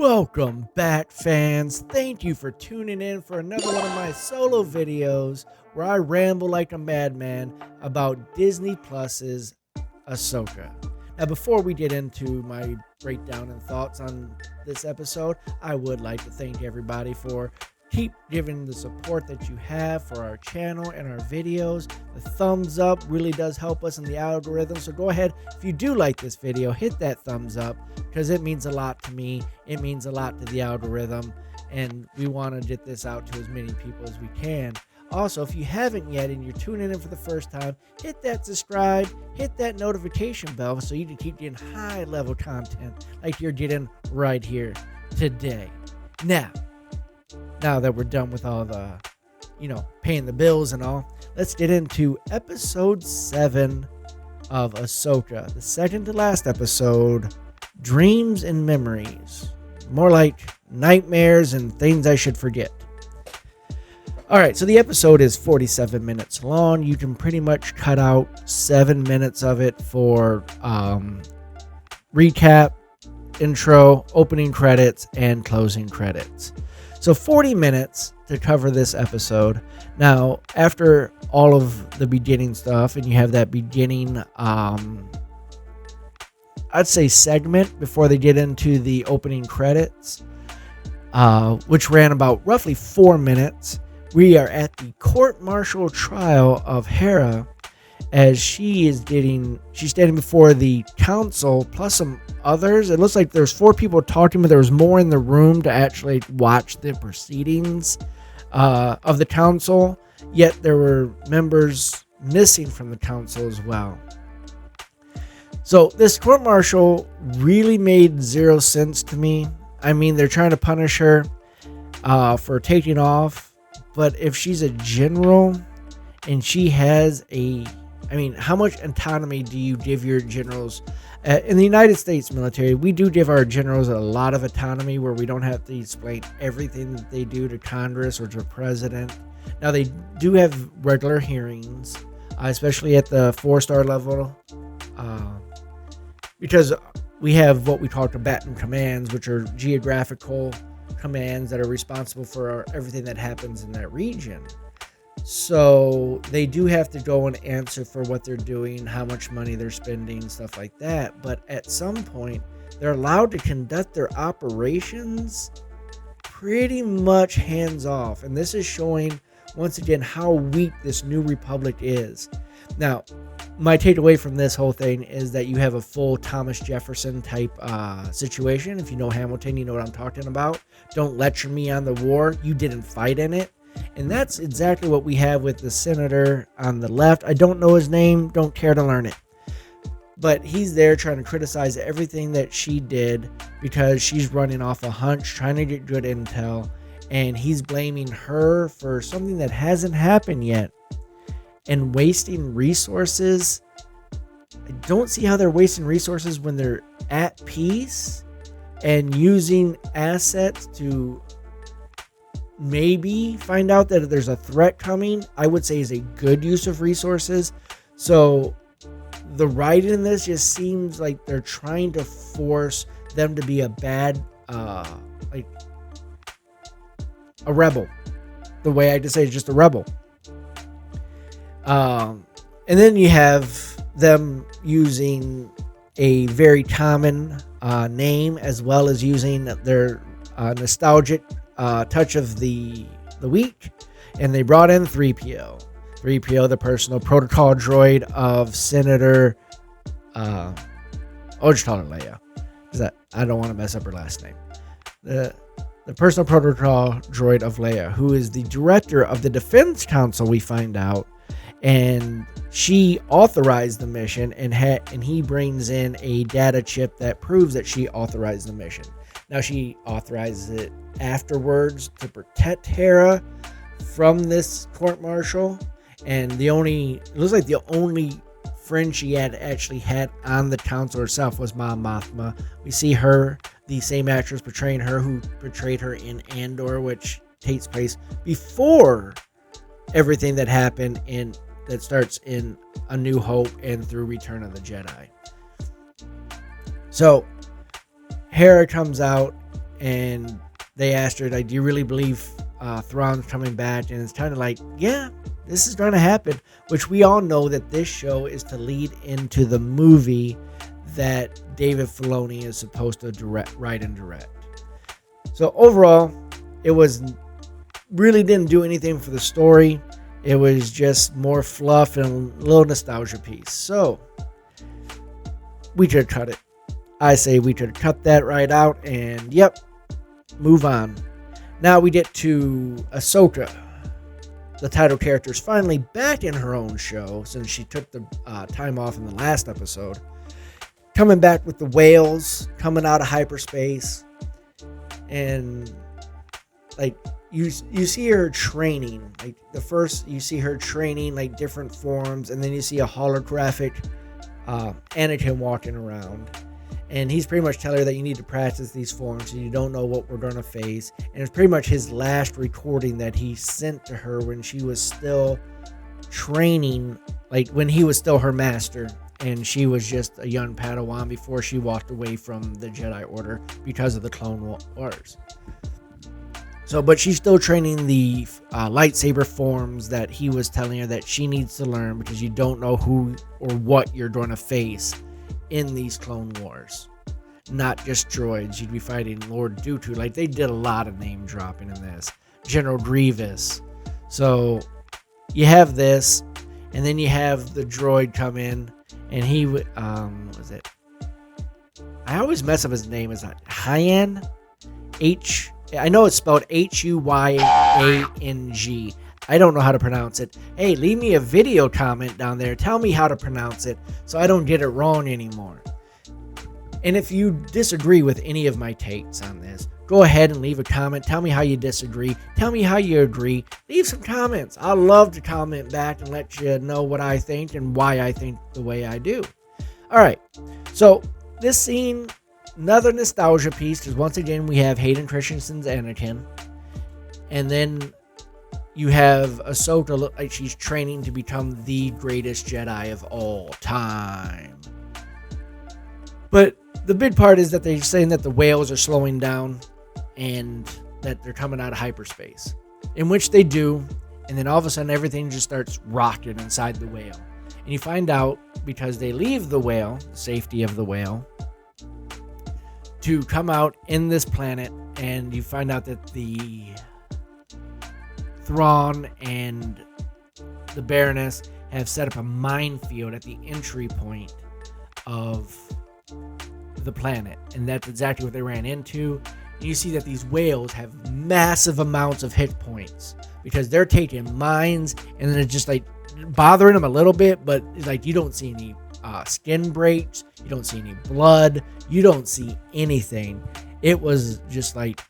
Welcome back, fans. Thank you for tuning in for another one of my solo videos where I ramble like a madman about Disney Plus's Ahsoka. Now, before we get into my breakdown and thoughts on this episode, I would like to thank everybody for keep giving the support that you have for our channel and our videos. The thumbs up really does help us in the algorithm. So go ahead, if you do like this video, hit that thumbs up because it means a lot to me. It means a lot to the algorithm, and we want to get this out to as many people as we can. Also, if you haven't yet and you're tuning in for the first time, hit that subscribe, hit that notification bell so you can keep getting high level content like you're getting right here today. Now that we're done with all the, paying the bills and all, let's get into episode 7 of Ahsoka, the second to last episode, Dreams and Memories. More like nightmares and things I should forget. Alright, so the episode is 47 minutes long. You can pretty much cut out 7 minutes of it for recap, intro, opening credits, and closing credits. So 40 minutes to cover this episode. Now, after all of the beginning stuff, and you have that beginning, I'd say segment before they get into the opening credits, which ran about roughly 4 minutes. We are at the court-martial trial of Hera as she's standing before the council plus some others. It looks like there's 4 people talking, but there was more in the room to actually watch the proceedings of the council. Yet there were members missing from the council as well. So this court-martial really made zero sense to me. I mean, they're trying to punish her for taking off, but if she's a general and she has how much autonomy do you give your generals? In the United States military, we do give our generals a lot of autonomy where we don't have to explain everything that they do to Congress or to the president. Now, they do have regular hearings, especially at the 4-star level, because we have what we call combatant commands, which are geographical commands that are responsible for everything that happens in that region. So they do have to go and answer for what they're doing, how much money they're spending, stuff like that. But at some point, they're allowed to conduct their operations pretty much hands off. And this is showing, once again, how weak this new republic is. Now, my takeaway from this whole thing is that you have a full Thomas Jefferson type situation. If you know Hamilton, you know what I'm talking about. Don't lecture me on the war. You didn't fight in it. And that's exactly what we have with the senator on the left. I don't know his name, don't care to learn it. But he's there trying to criticize everything that she did because she's running off a hunch, trying to get good intel. And he's blaming her for something that hasn't happened yet. And wasting resources. I don't see how they're wasting resources when they're at peace and using assets to maybe find out that there's a threat coming. I would say is a good use of resources. So the writing in this just seems like they're trying to force them to be a bad, like a rebel. The way I just say is just a rebel. And then you have them using a very common name as well as using their nostalgic touch of the week, and they brought in 3PO, the personal protocol droid of Senator I'll just call her Leia because I don't want to mess up her last name. The personal protocol droid of Leia, who is the director of the Defense Council, we find out, and she authorized the mission, and he brings in a data chip that proves that she authorized the mission. Now, she authorizes it afterwards to protect Hera from this court-martial. And it looks like the only friend she had actually had on the council herself was Mon Mothma. We see her, the same actress portraying her who portrayed her in Andor, which takes place before everything that happened that starts in A New Hope and through Return of the Jedi. So Hera comes out and they asked her, like, do you really believe Thrawn's coming back? And it's kind of like, yeah, this is going to happen, which we all know that this show is to lead into the movie that David Filoni is supposed to write and direct. So overall, it really didn't do anything for the story. It was just more fluff and a little nostalgia piece. So we should cut it. I say we should cut that right out and yep, move on. Now we get to Ahsoka. The title character is finally back in her own show since she took the time off in the last episode. Coming back with the whales coming out of hyperspace. And like you see her training. Like the first you see her training like different forms, and then you see a holographic Anakin walking around. And he's pretty much telling her that you need to practice these forms and you don't know what we're going to face. And it's pretty much his last recording that he sent to her when she was still training, like when he was still her master and she was just a young Padawan before she walked away from the Jedi Order because of the Clone Wars. So, but she's still training the lightsaber forms that he was telling her that she needs to learn because you don't know who or what you're going to face in these Clone Wars. Not just droids. You'd be fighting Lord Dooku. Like, they did a lot of name dropping in this. General Grievous. So you have this, and then you have the droid come in, and he what was it? I always mess up his name. Is that Hyan? I know it's spelled Huyang. I don't know how to pronounce it. Hey, leave me a video comment down there. Tell me how to pronounce it so I don't get it wrong anymore. And if you disagree with any of my takes on this, go ahead and leave a comment. Tell me how you disagree. Tell me how you agree. Leave some comments. I love to comment back and let you know what I think and why I think the way I do. All right. So this scene, another nostalgia piece, because once again we have Hayden Christensen's Anakin. And then you have Ahsoka look like she's training to become the greatest Jedi of all time. But the big part is that they're saying that the whales are slowing down and that they're coming out of hyperspace, in which they do. And then all of a sudden everything just starts rocking inside the whale. And you find out because they leave the whale, the safety of the whale, to come out in this planet, and you find out that the Thrawn and the Baroness have set up a minefield at the entry point of the planet, and that's exactly what they ran into. And you see that these whales have massive amounts of hit points because they're taking mines, and then it's just like bothering them a little bit, but it's like you don't see any skin breaks, you don't see any blood, you don't see anything. It was just like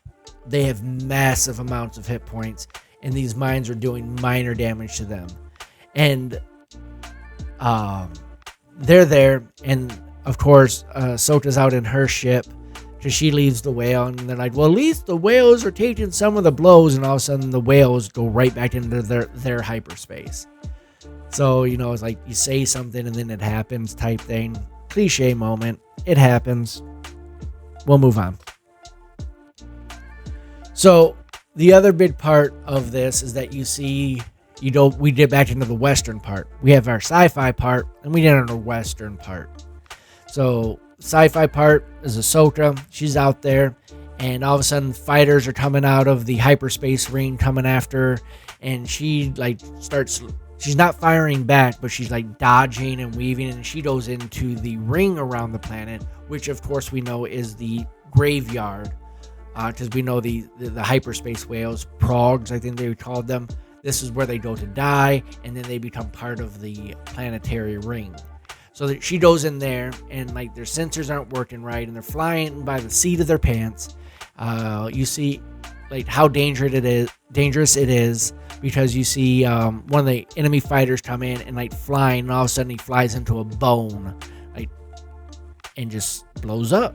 they have massive amounts of hit points, and these mines are doing minor damage to them. And they're there, and of course Ahsoka's out in her ship because she leaves the whale, and they're like, well, at least the whales are taking some of the blows, and all of a sudden the whales go right back into their hyperspace. So, you know, it's like you say something and then it happens type thing. Cliche moment. It happens. We'll move on. So the other big part of this is that you see, we get back into the Western part. We have our sci-fi part, and we get on the Western part. So sci-fi part is Ahsoka. She's out there, and all of a sudden fighters are coming out of the hyperspace ring coming after her, and she like starts, she's not firing back, but she's like dodging and weaving, and she goes into the ring around the planet, which of course we know is the graveyard, because we know the hyperspace whales, progs, I think they called them. This is where they go to die, and then they become part of the planetary ring. So that she goes in there, and like their sensors aren't working right, and they're flying by the seat of their pants. You see like how dangerous it is, because you see one of the enemy fighters come in and like flying, and all of a sudden he flies into a bone, like, and just blows up.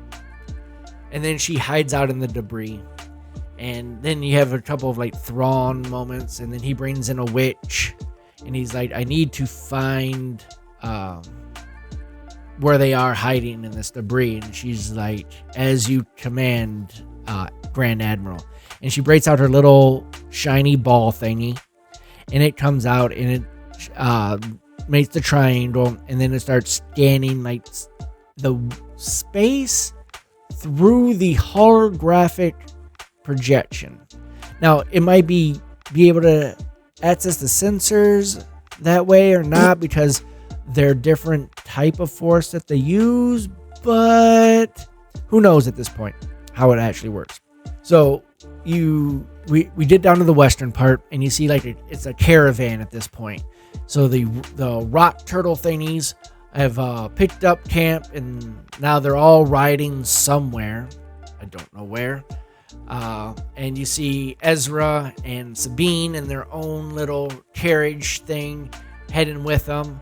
And then she hides out in the debris. And then you have a couple of like Thrawn moments, and then he brings in a witch, and he's like, I need to find where they are hiding in this debris. And she's like, as you command, Grand Admiral. And she breaks out her little shiny ball thingy, and it comes out and it makes the triangle, and then it starts scanning like the space through the holographic projection. Now, it might be able to access the sensors that way or not, because they're different type of force that they use, but who knows at this point how it actually works. So we did down to the western part, and you see like it's a caravan at this point. So the rock turtle thingies have picked up camp, and now they're all riding somewhere. I don't know where. And you see Ezra and Sabine in their own little carriage thing heading with them.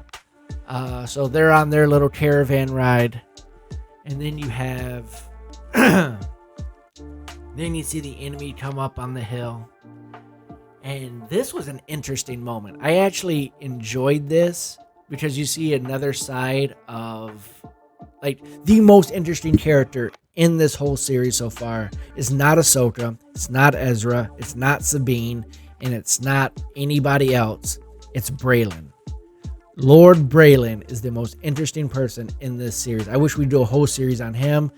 So they're on their little caravan ride. And then you have... then you see the enemy come up on the hill. And this was an interesting moment. I actually enjoyed this because you see another side of... like, the most interesting character in this whole series so far is not Ahsoka, it's not Ezra, it's not Sabine, and it's not anybody else. It's Braylon. Lord Braylon is the most interesting person in this series. I wish we'd do a whole series on him,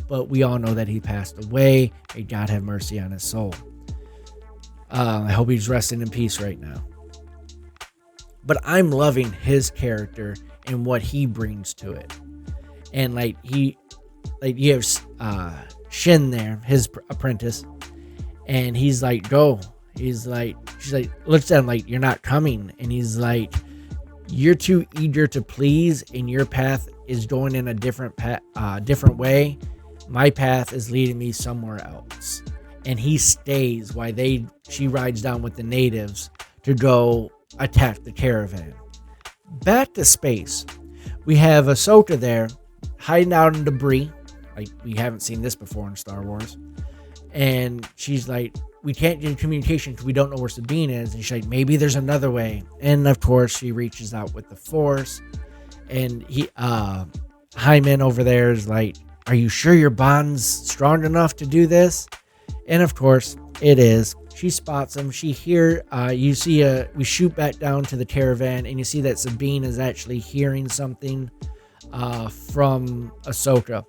but we all know that he passed away. May God have mercy on his soul. I hope he's resting in peace right now. But I'm loving his character and what he brings to it. And you have Shin there, his apprentice, and he's like, go. She's like, looks at him like, you're not coming. And he's like, you're too eager to please, and your path is going in a different way. My path is leading me somewhere else. And he stays while she rides down with the natives to go attack the caravan. Back to space. We have Ahsoka there, hiding out in debris. Like, we haven't seen this before in Star Wars. And she's like, we can't get communication because we don't know where Sabine is. And she's like, maybe there's another way. And of course, she reaches out with the Force. And Hyman over there is like, are you sure your bond's strong enough to do this? And of course, it is. She spots him. We shoot back down to the caravan, and you see that Sabine is actually hearing something from Ahsoka.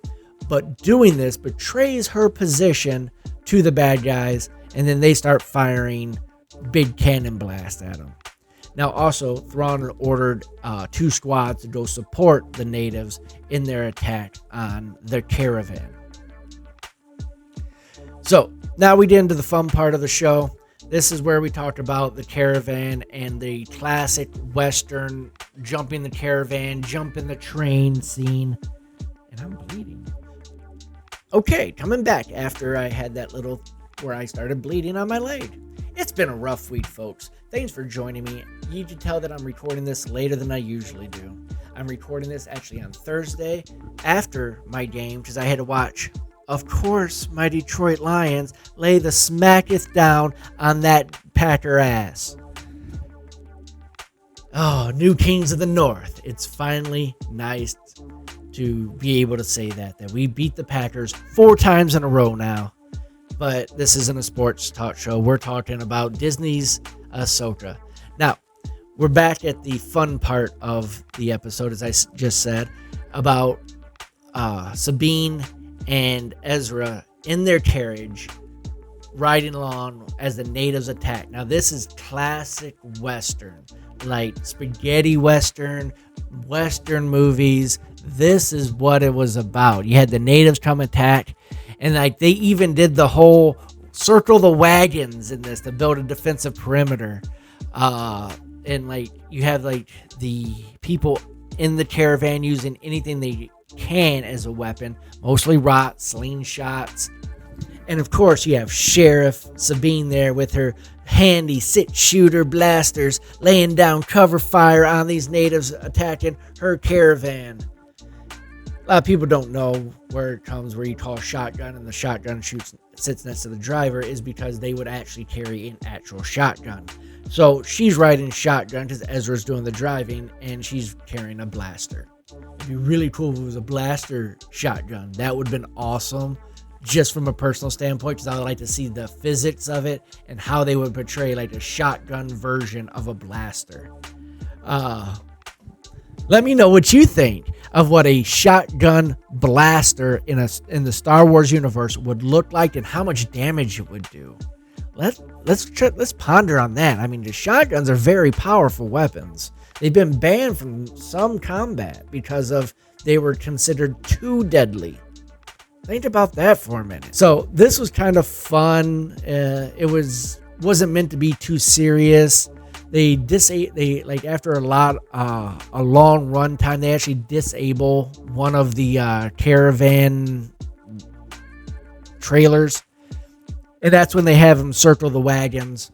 But doing this betrays her position to the bad guys, and then they start firing big cannon blasts at them. Now, also, Thrawn ordered 2 squads to go support the natives in their attack on the caravan. So, now we get into the fun part of the show. This is where we talk about the caravan and the classic Western jumping the caravan, jumping the train scene. And I'm bleeding. Okay, coming back after I had that little where I started bleeding on my leg. It's been a rough week, folks. Thanks for joining me. You can tell that I'm recording this later than I usually do. I'm recording this actually on Thursday after my game because I had to watch, of course, my Detroit Lions lay the smacketh down on that Packer ass. Oh, new Kings of the North. It's finally nice to be able to say that we beat the Packers 4 times in a row now. But this isn't a sports talk show. We're talking about Disney's Ahsoka. Now, we're back at the fun part of the episode, as I just said, about Sabine and Ezra in their carriage riding along as the natives attack. Now, this is classic Western, like spaghetti Western movies. This is what it was about. You had the natives come attack, and like they even did the whole circle the wagons in this to build a defensive perimeter. And like you have like the people in the caravan using anything they can as a weapon, mostly rots, slingshots. And of course you have Sheriff Sabine there with her handy 6-shooter blasters laying down cover fire on these natives attacking her caravan. A lot of people don't know where it comes, where you call shotgun and the shotgun sits next to the driver, is because they would actually carry an actual shotgun. So she's riding shotgun because Ezra's doing the driving, and she's carrying a blaster. It'd be really cool if it was a blaster shotgun. That would have been awesome. just from a personal standpoint, because I would like to see the physics of it and how they would portray like a shotgun version of a blaster. Let me know what you think of what a shotgun blaster in the Star Wars universe would look like and how much damage it would do. Let's ponder on that. I mean, the shotguns are very powerful weapons. They've been banned from some combat because they were considered too deadly. Think about that for a minute. So this was kind of fun. It wasn't meant to be too serious. They after a long run time, they actually disable one of the caravan trailers, and that's when they have them circle the wagons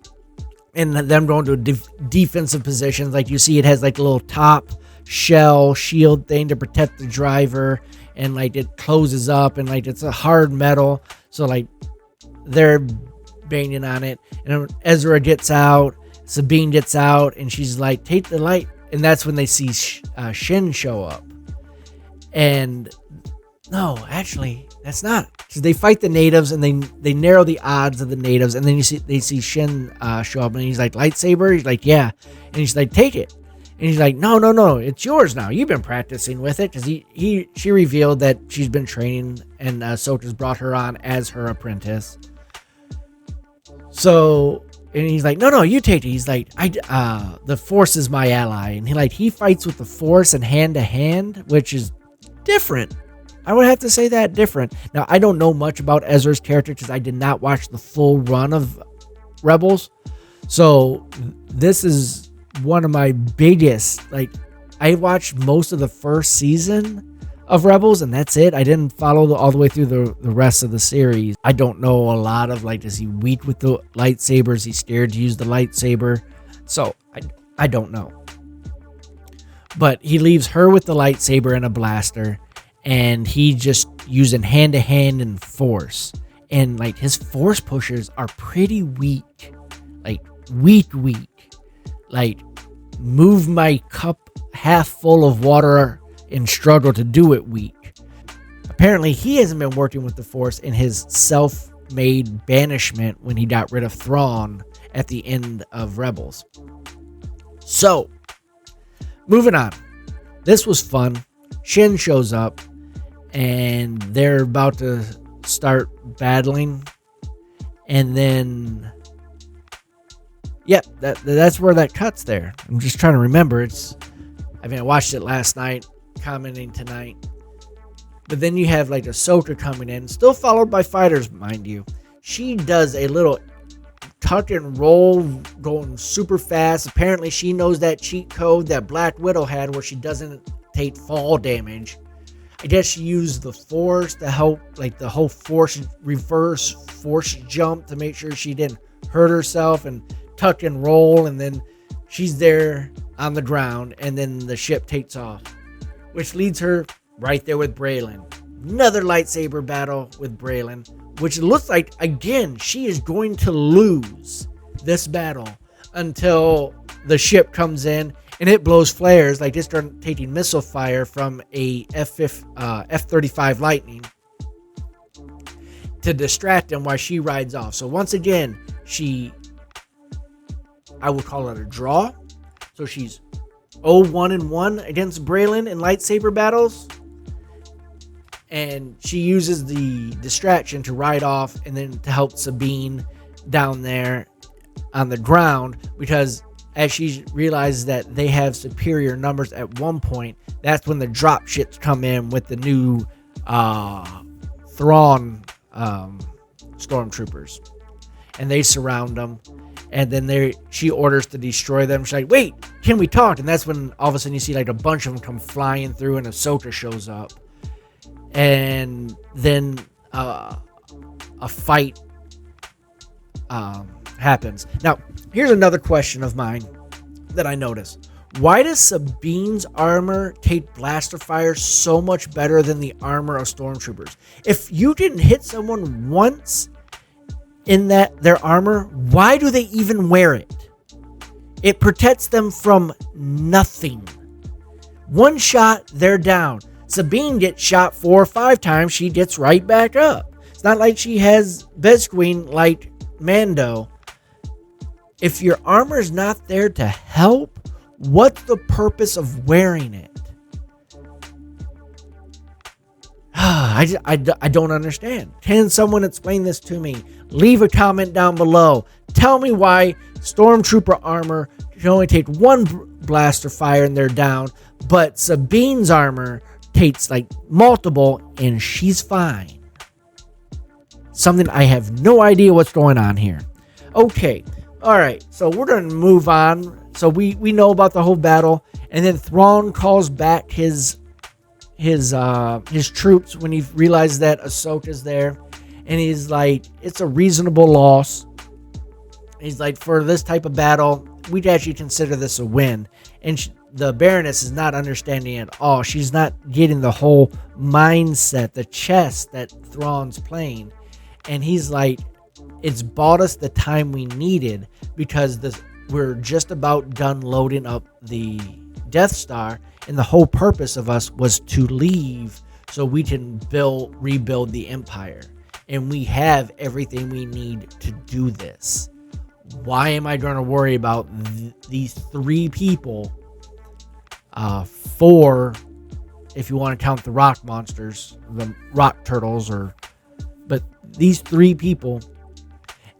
and them going to defensive positions. Like you see, it has like a little top shell shield thing to protect the driver, and like it closes up, and like it's a hard metal, so like they're banging on it. And Ezra gets out, Sabine gets out, and she's like, take the light. And that's when they see Shin show up. And no, actually, that's not. Because they fight the natives, and they narrow the odds of the natives. And then they see Shin show up, and he's like, lightsaber? He's like, yeah. And he's like, take it. And he's like, no, it's yours now. You've been practicing with it. Because she revealed that she's been training, and Ahsoka's brought her on as her apprentice. So... And he's like, no, you take it. He's like, the Force is my ally. And he fights with the Force and hand to hand, which is different. I would have to say that different. Now, I don't know much about Ezra's character because I did not watch the full run of Rebels. So this is one of my biggest, I watched most of the first season of Rebels, and that's it. I didn't follow all the way through the rest of the series. I don't know a lot of, does he weak with the lightsaber? Is he scared to use the lightsaber? So, I don't know. But he leaves her with the lightsaber and a blaster, and he just using hand-to-hand and Force. And, his Force pushers are pretty weak. Weak. Move my cup half full of water and struggle to do it weak. Apparently, he hasn't been working with the Force in his self-made banishment when he got rid of Thrawn at the end of Rebels. So, moving on. This was fun. Shin shows up, and they're about to start battling. And then, that's where that cuts there. I'm just trying to remember. I watched it last night, commenting tonight. But then you have Ahsoka coming in, still followed by fighters, mind you. She does a little tuck and roll going super fast. Apparently she knows that cheat code that Black Widow had where she doesn't take fall damage. I guess she used the Force to help, the whole reverse force jump to make sure she didn't hurt herself, and tuck and roll, and then she's there on the ground, and then the ship takes off, which leads her right there with Braylon. Another lightsaber battle with Braylon, which looks like, again, she is going to lose this battle until the ship comes in and it blows flares, it's starting taking missile fire from a F-35 Lightning to distract him while she rides off. So once again, I would call it a draw. So she's 0-1-1 against Braylon in lightsaber battles. And she uses the distraction to ride off and then to help Sabine down there on the ground, because as she realizes that they have superior numbers at one point, that's when the drop ships come in with the new Thrawn stormtroopers. And they surround them. And then she orders to destroy them. She's like, wait, can we talk? And that's when all of a sudden you see a bunch of them come flying through, and Ahsoka shows up. And then a fight happens. Now, here's another question of mine that I noticed. Why does Sabine's armor take blaster fire so much better than the armor of stormtroopers? If you didn't hit someone once in their armor, why do they even wear it? It protects them from nothing. One shot, they're down. Sabine gets shot 4 or 5 times, she gets right back up. It's not like she has Bezqueen like Mando. If your armor's not there to help, what's the purpose of wearing it? I don't understand. Can someone explain this to me? Leave a comment down below. Tell me why Stormtrooper armor can only take one blaster fire and they're down, but Sabine's armor takes like multiple and she's fine. Something I have no idea what's going on here. Okay, alright, so we're going to move on. So we know about the whole battle, and then Thrawn calls back his troops when he realizes that Ahsoka's there, and he's like, it's a reasonable loss. He's like, for this type of battle, we'd actually consider this a win. And the Baroness is not understanding at all. She's not getting the whole mindset, the chess that Thrawn's playing. And he's like, it's bought us the time we needed because we're just about done loading up the Death Star, and the whole purpose of us was to leave so we can rebuild the Empire. And we have everything we need to do this. Why am I going to worry about these 3 people? 4, if you want to count the rock monsters, the rock turtles, but these 3 people.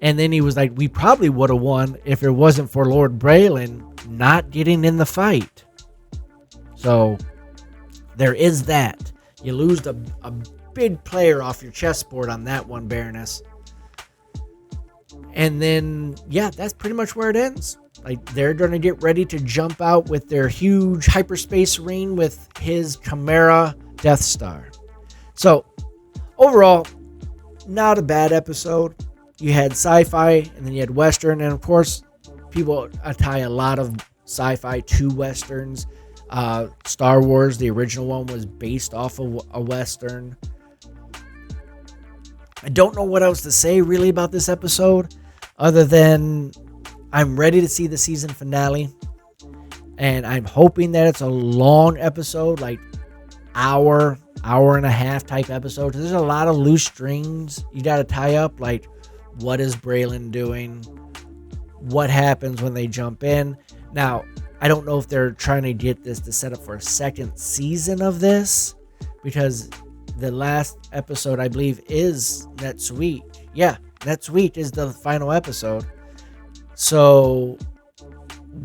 And then he was like, we probably would have won if it wasn't for Lord Braylon not getting in the fight. So there is that. You lose a big player off your chessboard on that one, Baroness. And then, yeah, that's pretty much where it ends. Like, they're going to get ready to jump out with their huge hyperspace ring with his Chimera Death Star. So, overall, not a bad episode. You had sci-fi, and then you had Western, and of course, people tie a lot of sci-fi to Westerns. Star Wars, the original one, was based off of a Western. I don't know what else to say really about this episode, other than I'm ready to see the season finale, and I'm hoping that it's a long episode, like hour and a half type episode. There's a lot of loose strings you got to tie up, like what is Braylon doing? What happens when they jump in? Now, I don't know if they're trying to get this to set up for a second season of this, because the last episode, I believe, is next week. Yeah, next week is the final episode. So,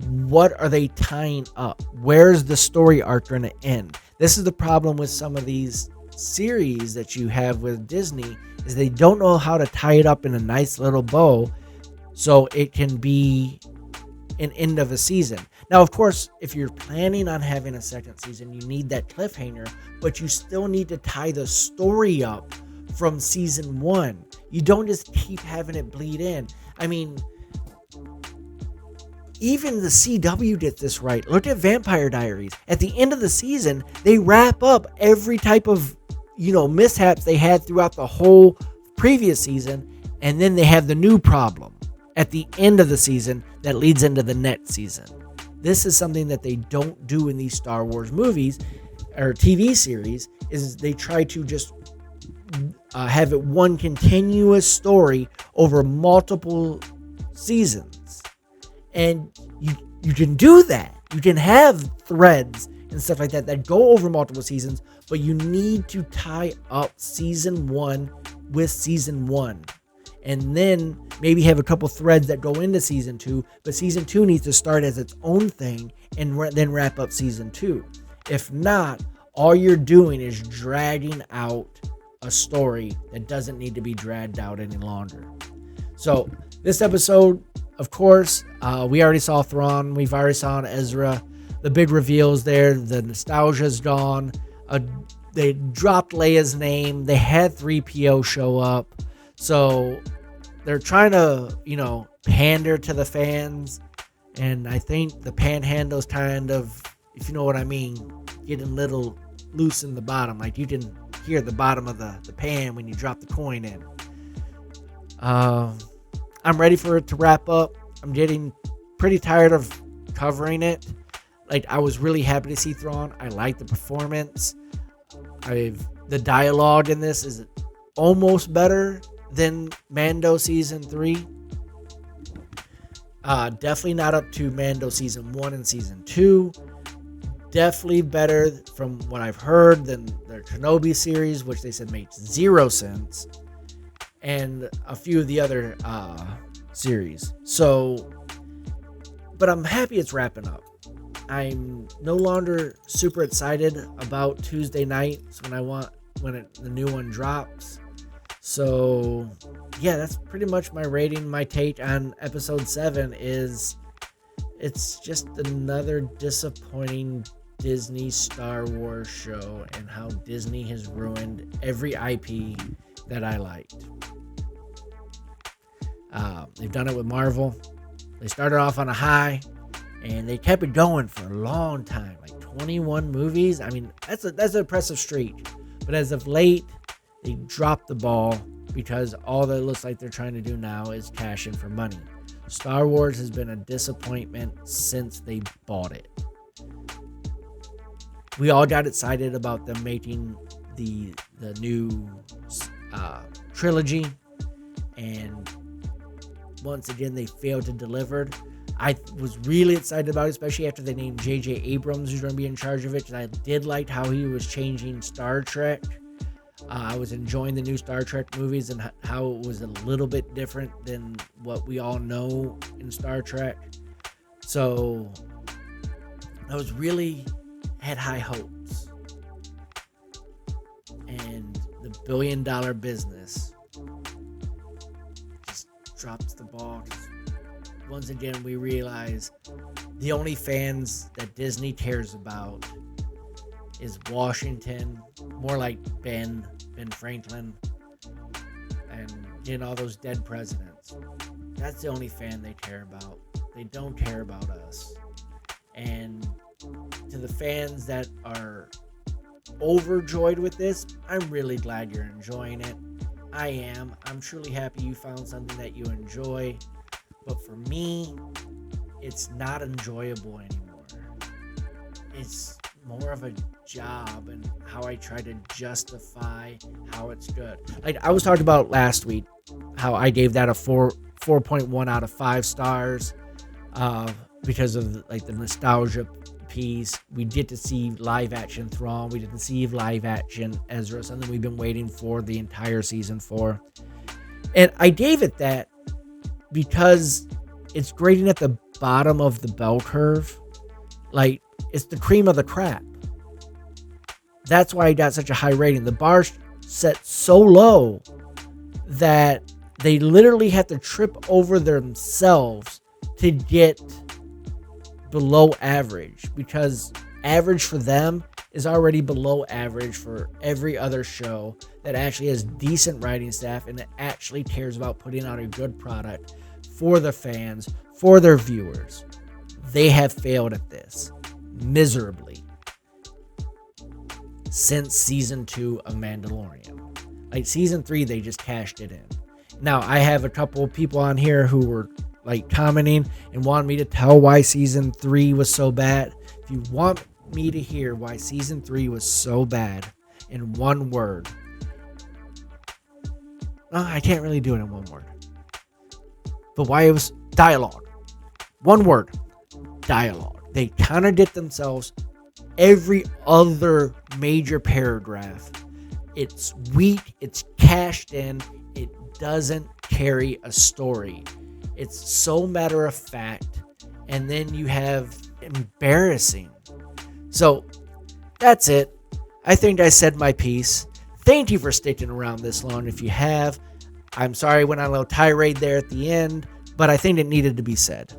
what are they tying up? Where's the story arc going to end? This is the problem with some of these series that you have with Disney, is they don't know how to tie it up in a nice little bow so it can be an end of a season. Now, of course, if you're planning on having a second season, you need that cliffhanger, but you still need to tie the story up from season 1. You don't just keep having it bleed in. I mean, even the CW did this right. Look at Vampire Diaries. At the end of the season, they wrap up every type of, mishaps they had throughout the whole previous season, and then they have the new problem at the end of the season that leads into the next season. This is something that they don't do in these Star Wars movies or TV series, is they try to just have it one continuous story over multiple seasons. And you can do that. You can have threads and stuff like that go over multiple seasons, but you need to tie up season 1 with season 1. And then maybe have a couple threads that go into season 2, but season 2 needs to start as its own thing and then wrap up season 2. If not, all you're doing is dragging out a story that doesn't need to be dragged out any longer. So this episode, of course, we already saw Thrawn. We've already saw Ezra. The big reveals there. The nostalgia's gone. They dropped Leia's name. They had 3PO show up. So they're trying to, pander to the fans. And I think the panhandle's kind of, if you know what I mean, getting a little loose in the bottom. Like you can hear the bottom of the pan when you drop the coin in. I'm ready for it to wrap up. I'm getting pretty tired of covering it. Like, I was really happy to see Thrawn. I like the performance. The dialogue in this is almost better than Mando season 3. Definitely not up to Mando season 1 and season 2. Definitely better from what I've heard than their Kenobi series, which they said makes 0 sense, and a few of the other series. So, but I'm happy it's wrapping up. I'm no longer super excited about Tuesday nights when the new one drops. So, yeah, that's pretty much my rating. My take on episode 7 is it's just another disappointing Disney Star Wars show, and how Disney has ruined every IP that I liked. They've done it with Marvel. They started off on a high, and they kept it going for a long time, like 21 movies. I mean, that's an impressive streak. But as of late, they dropped the ball because all that looks like they're trying to do now is cash in for money. Star Wars has been a disappointment since they bought it. We all got excited about them making the new trilogy, and once again they failed to deliver. I was really excited about it, especially after they named J.J. Abrams, who's going to be in charge of it, because I did like how he was changing Star Trek. I was enjoying the new Star Trek movies and how it was a little bit different than what we all know in Star Trek. So I was really had high hopes. And the $1 billion business just drops the ball. Once again, we realize the only fans that Disney cares about is Washington, more like Ben Franklin, and all those dead presidents. That's the only fan they care about. They don't care about us. And to the fans that are overjoyed with this, I'm really glad you're enjoying it. I am. I'm truly happy you found something that you enjoy. But for me, it's not enjoyable anymore. It's more of a job, and how I try to justify how it's good. Like I was talking about last week, how I gave that a 4.1 out of 5 stars because of like the nostalgia piece. We get to see live action Thrawn. We didn't see live action Ezra, something we've been waiting for the entire season for. And I gave it that because it's grading at the bottom of the bell curve. Like, it's the cream of the crap. That's why I got such a high rating. The bar's set so low that they literally have to trip over themselves to get below average, because average for them is already below average for every other show that actually has decent writing staff and that actually cares about putting out a good product for the fans, for their viewers. They have failed at this miserably since season 2 of Mandalorian. Like season 3, they just cashed it in. Now, I have a couple of people on here who were like commenting and wanted me to tell why season 3 was so bad. If you want me to hear why season 3 was so bad in one word, I can't really do it in one word. But why it was dialogue. One word, dialogue. They contradict themselves every other major paragraph. It's weak, it's cashed in, it doesn't carry a story. It's so matter of fact, and then you have embarrassing. So that's it. I think I said my piece. Thank you for sticking around this long. If you have, I'm sorry I went on a little tirade there at the end, but I think it needed to be said.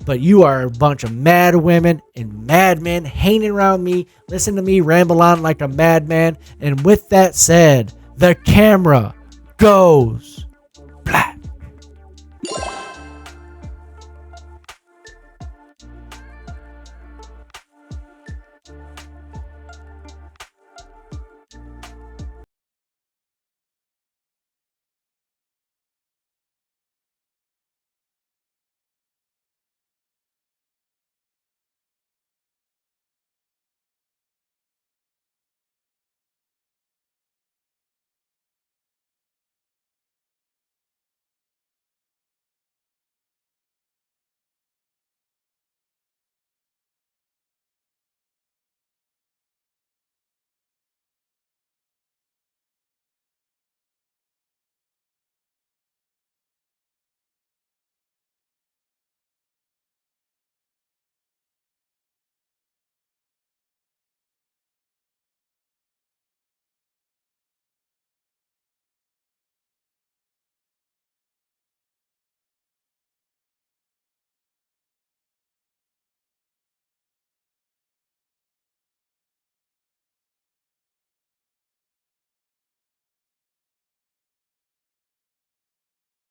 But you are a bunch of mad women and madmen hanging around me, listen to me ramble on like a madman. And with that said, the camera goes.